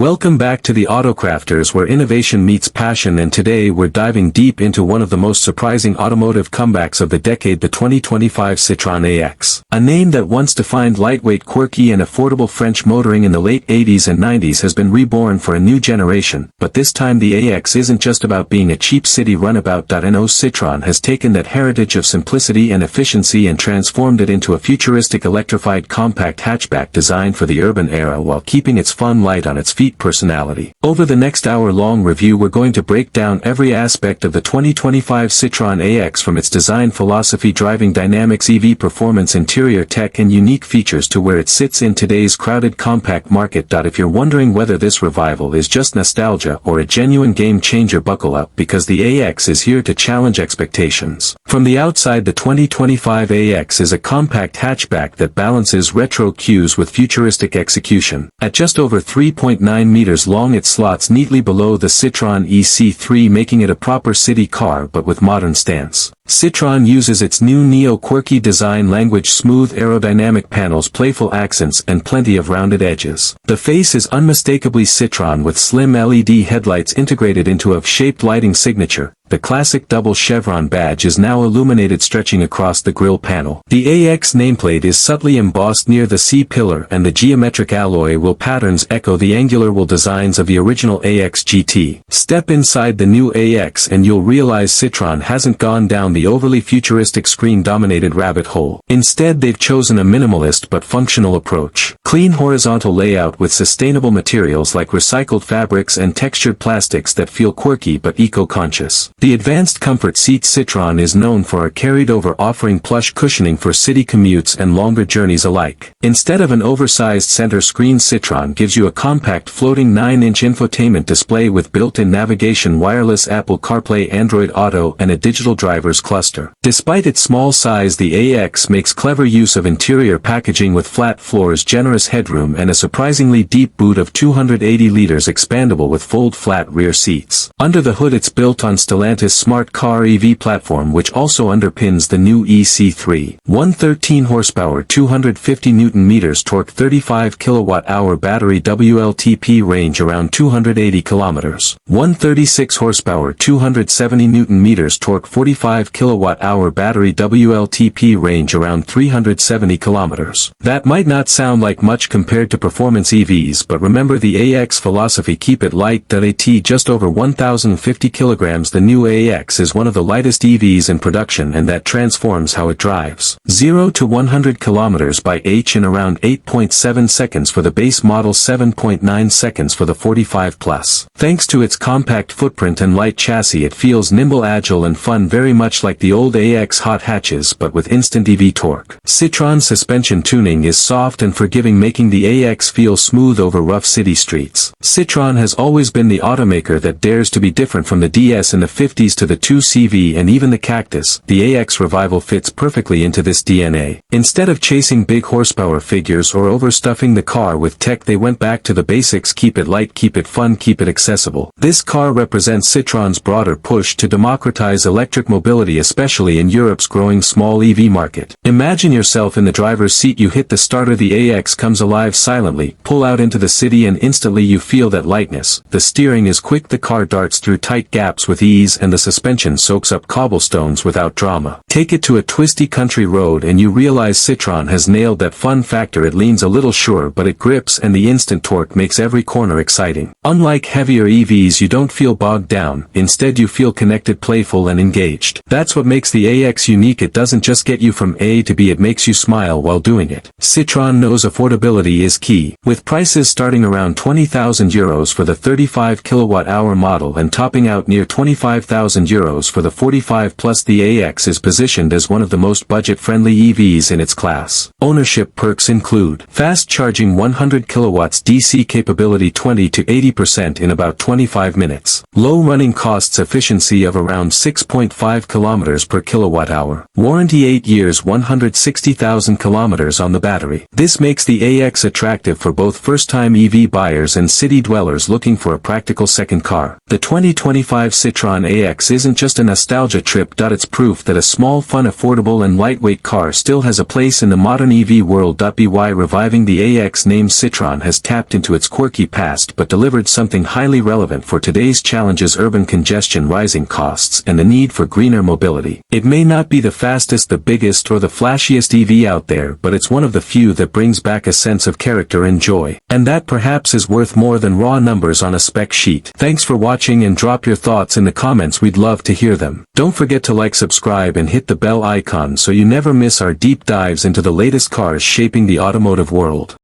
Welcome back to the Autocrafters, where innovation meets passion, and today we're diving deep into one of the most surprising automotive comebacks of the decade, the 2025 Citroën AX. A name that once defined lightweight, quirky and affordable French motoring in the late 80s and 90s has been reborn for a new generation, but this time the AX isn't just about being a cheap city runabout. No, Citroën has taken that heritage of simplicity and efficiency and transformed it into a futuristic electrified compact hatchback designed for the urban era while keeping its fun light on its feet personality. Over the next hour-long review, we're going to break down every aspect of the 2025 Citroën AX, from its design philosophy, driving dynamics, EV performance, interior tech and unique features, to where it sits in today's crowded compact market. If you're wondering whether this revival is just nostalgia or a genuine game-changer, buckle up, because the AX is here to challenge expectations. From the outside, the 2025 AX is a compact hatchback that balances retro cues with futuristic execution. At just over 3.9 meters long, it slots neatly below the Citroën EC3, making it a proper city car but with modern stance. Citroën uses its new neo-quirky design language: smooth aerodynamic panels, playful accents and plenty of rounded edges. The face is unmistakably Citroën, with slim LED headlights integrated into a V-shaped lighting signature. The classic double chevron badge is now illuminated, stretching across the grille panel. The AX nameplate is subtly embossed near the C-pillar, and the geometric alloy wheel patterns echo the angular wheel designs of the original AX GT. Step inside the new AX and you'll realize Citroën hasn't gone down the overly futuristic screen-dominated rabbit hole. Instead, they've chosen a minimalist but functional approach. Clean horizontal layout with sustainable materials like recycled fabrics and textured plastics that feel quirky but eco-conscious. The advanced comfort seat: Citroën is known for a carried-over, offering plush cushioning for city commutes and longer journeys alike. Instead of an oversized center screen, Citroën gives you a compact floating 9-inch infotainment display with built-in navigation, wireless Apple CarPlay, Android Auto and a digital driver's cluster. Despite its small size, the AX makes clever use of interior packaging with flat floors, generous headroom and a surprisingly deep boot of 280 liters, expandable with fold-flat rear seats. Under the hood, it's built on Stellantis smart car EV platform, which also underpins the new EC3. 113 horsepower, 250 Nm torque, 35 kWh battery, WLTP range around 280 km. 136 horsepower, 270 Nm torque, 45 kWh battery, WLTP range around 370 km. That might not sound like much compared to performance EVs, but remember the AX philosophy: keep it light. At just over 1,050 kilograms, the new AX is one of the lightest EVs in production, and that transforms how it drives. 0 to 100 km by H in around 8.7 seconds for the base model, 7.9 seconds for the 45 Plus. Thanks to its compact footprint and light chassis, it feels nimble, agile and fun, very much like the old AX hot hatches but with instant EV torque. Citroën's suspension tuning is soft and forgiving, making the AX feel smooth over rough city streets. Citroën has always been the automaker that dares to be different. From the DS in the 50s to the 2CV and even the Cactus, the AX revival fits perfectly into this DNA. Instead of chasing big horsepower figures or overstuffing the car with tech, they went back to the basics: keep it light, keep it fun, keep it accessible. This car represents Citroën's broader push to democratize electric mobility, especially in Europe's growing small EV market. Imagine yourself in the driver's seat. You hit the starter, the AX comes alive silently, pull out into the city and instantly you feel that lightness. The steering is quick, the car darts through tight gaps with ease and the suspension soaks up cobblestones without drama. Take it to a twisty country road and you realize Citroën has nailed that fun factor. It leans a little sure but it grips, and the instant torque makes every corner exciting. Unlike heavier EVs, you don't feel bogged down, instead you feel connected, playful and engaged. That's what makes the AX unique. It doesn't just get you from A to B, it makes you smile while doing it. Citroën knows affordability is key, with prices starting around €20,000 for the 35 kWh model and topping out near €25,000 for the 45 Plus. The AX is positioned as one of the most budget-friendly EVs in its class. Ownership perks include fast charging, 100 kilowatts DC capability, 20 to 80% in about 25 minutes. Low running costs, efficiency of around 6.5 kilometers per kilowatt hour. Warranty 8 years, 160,000 kilometers on the battery. This makes the AX attractive for both first-time EV buyers and city dwellers looking for a practical second car. The 2025 Citroën AX isn't just a nostalgia trip. It's proof that a small, fun, affordable and lightweight car still has a place in the modern EV world. By reviving the AX name, Citroën has tapped into its quirky past but delivered something highly relevant for today's challenges: urban congestion, rising costs, and the need for greener mobility. It may not be the fastest, the biggest, or the flashiest EV out there, but it's one of the few that brings back a sense of character and joy. And that perhaps is worth more than raw numbers on a spec sheet. Thanks for watching, and drop your thoughts in the comments. We'd love to hear them. Don't forget to like, subscribe and hit the bell icon so you never miss our deep dives into the latest cars shaping the automotive world.